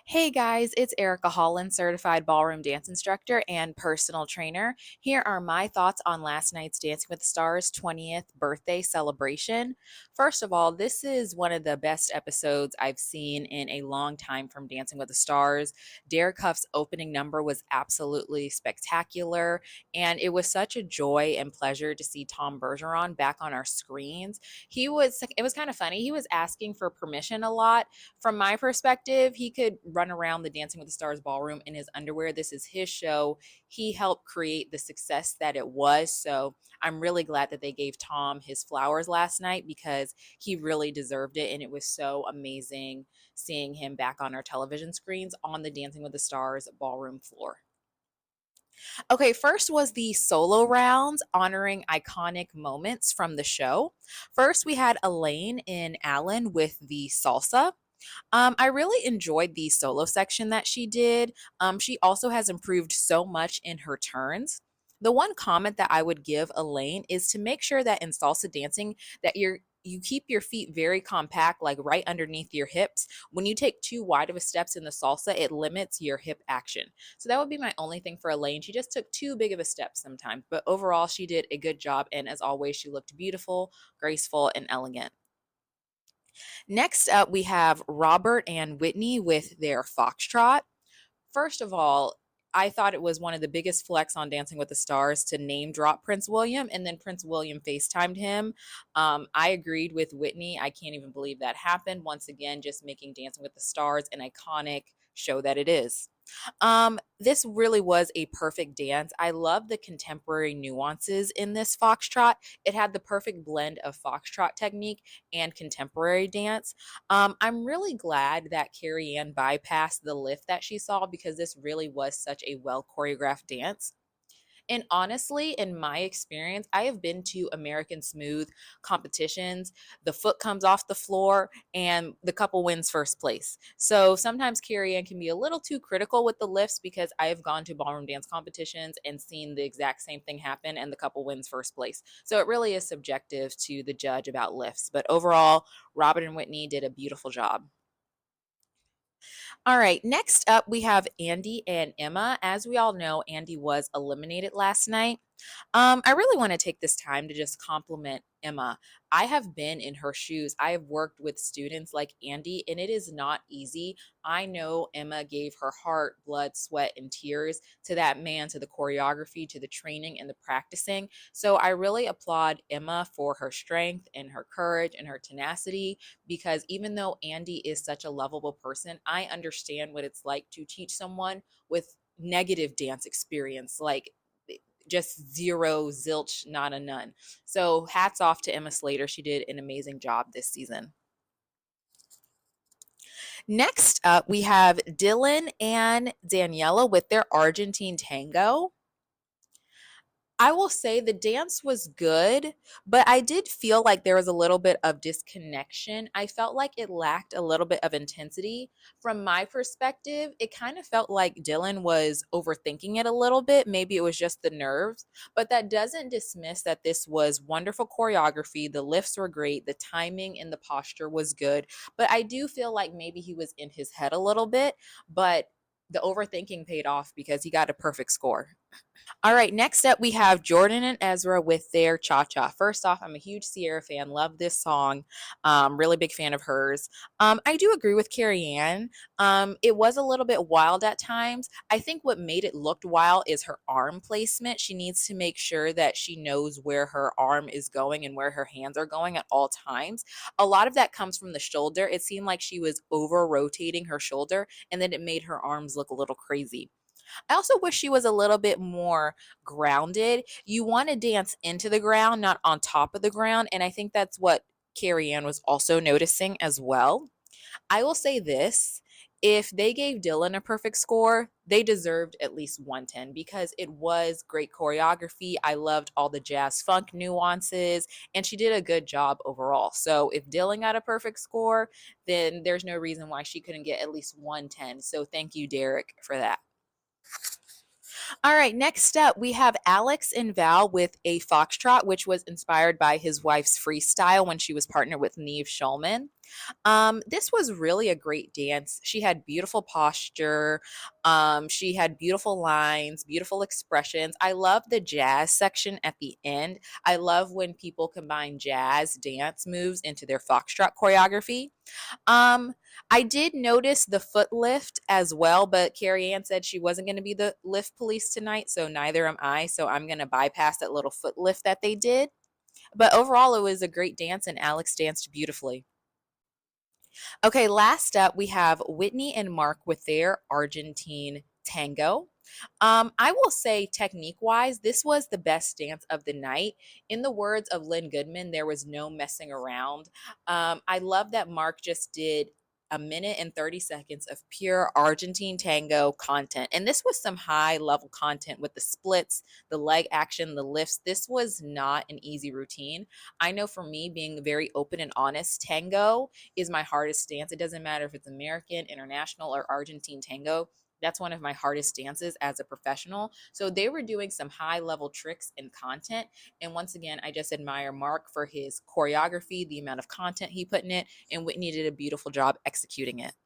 Hey guys, it's Erica Holland, certified ballroom dance instructor and personal trainer. Here are my thoughts on last night's Dancing with the Stars 20th birthday celebration. First of all, this is one of the best episodes I've seen in a long time from Dancing with the Stars. Derek Huff's opening number was absolutely spectacular, and it was such a joy and pleasure to see Tom Bergeron back on our screens. It was kind of funny. He was asking for permission a lot. From my perspective, he could run around the Dancing with the Stars ballroom in his underwear. This is his show. He helped create the success that it was. So I'm really glad that they gave Tom his flowers last night because he really deserved it. And it was so amazing seeing him back on our television screens on the Dancing with the Stars ballroom floor. Okay, first was the solo rounds honoring iconic moments from the show. First, we had Elaine and Alan with the salsa. I really enjoyed the solo section that she did. She also has improved so much in her turns. The one comment that I would give Elaine is to make sure that in salsa dancing that you keep your feet very compact, like right underneath your hips. When you take too wide of a steps in the salsa, it limits your hip action. So that would be my only thing for Elaine. She just took too big of a step sometimes, but overall, she did a good job. And as always, she looked beautiful, graceful, and elegant. Next up, we have Robert and Whitney with their foxtrot. First of all, I thought it was one of the biggest flex on Dancing with the Stars to name drop Prince William, and then Prince William FaceTimed him. I agreed with Whitney. I can't even believe that happened. Once again, just making Dancing with the Stars an iconic show that it is. This really was a perfect dance. I love the contemporary nuances in this foxtrot. It had the perfect blend of foxtrot technique and contemporary dance. I'm really glad that Carrie Ann bypassed the lift that she saw because this really was such a well choreographed dance. And honestly, in my experience, I have been to American Smooth competitions. The foot comes off the floor and the couple wins first place. So sometimes Carrie Ann can be a little too critical with the lifts because I have gone to ballroom dance competitions and seen the exact same thing happen and the couple wins first place. So it really is subjective to the judge about lifts. But overall, Robert and Whitney did a beautiful job. All right, next up we have Andy and Emma. As we all know, Andy was eliminated last night. I really want to take this time to just compliment Emma. I have been in her shoes. I have worked with students like Andy, and it is not easy. I know Emma gave her heart, blood, sweat, and tears to that man, to the choreography, to the training, and the practicing. So I really applaud Emma for her strength and her courage and her tenacity because even though Andy is such a lovable person, I understand what it's like to teach someone with negative dance experience. Like just zero, zilch, not a none. So hats off to Emma Slater. She did an amazing job this season. Next up, we have Dylan and Daniela with their Argentine tango. I will say the dance was good, but I did feel like there was a little bit of disconnection. I felt like it lacked a little bit of intensity. From my perspective, it kind of felt like Dylan was overthinking it a little bit. Maybe it was just the nerves, but that doesn't dismiss that this was wonderful choreography. The lifts were great, the timing and the posture was good, but I do feel like maybe he was in his head a little bit, but the overthinking paid off because he got a perfect score. All right, next up we have Jordan and Ezra with their Cha Cha. First off, I'm a huge Sierra fan, love this song, really big fan of hers. I do agree with Carrie Ann. It was a little bit wild at times. I think what made it look wild is her arm placement. She needs to make sure that she knows where her arm is going and where her hands are going at all times. A lot of that comes from the shoulder. It seemed like she was over rotating her shoulder, and then it made her arms look a little crazy. I also wish she was a little bit more grounded. You want to dance into the ground, not on top of the ground. And I think that's what Carrie Ann was also noticing as well. I will say this. If they gave Dylan a perfect score, they deserved at least 110 because it was great choreography. I loved all the jazz funk nuances, and she did a good job overall. So if Dylan got a perfect score, then there's no reason why she couldn't get at least 110. So thank you, Derek, for that. All right, next up, we have Alex and Val with a foxtrot, which was inspired by his wife's freestyle when she was partnered with Neve Schulman. This was really a great dance. She had beautiful posture. She had beautiful lines, beautiful expressions. I love the jazz section at the end. I love when people combine jazz dance moves into their foxtrot choreography. Um, I did notice the foot lift as well, but Carrie Ann said she wasn't going to be the lift police tonight, so neither am I. So I'm going to bypass that little foot lift that they did. But overall, it was a great dance, and Alex danced beautifully. Okay, last up, we have Whitney and Mark with their Argentine tango. I will say, technique wise, this was the best dance of the night. In the words of Lynn Goodman, there was no messing around. I love that Mark just did a minute and 30 seconds of pure Argentine tango content. And this was some high level content with the splits, the leg action, the lifts. This was not an easy routine. I know for me, being very open and honest, tango is my hardest dance. It doesn't matter if it's American, international, or Argentine tango. That's one of my hardest dances as a professional. So they were doing some high level tricks and content. And once again, I just admire Mark for his choreography, the amount of content he put in it, and Whitney did a beautiful job executing it.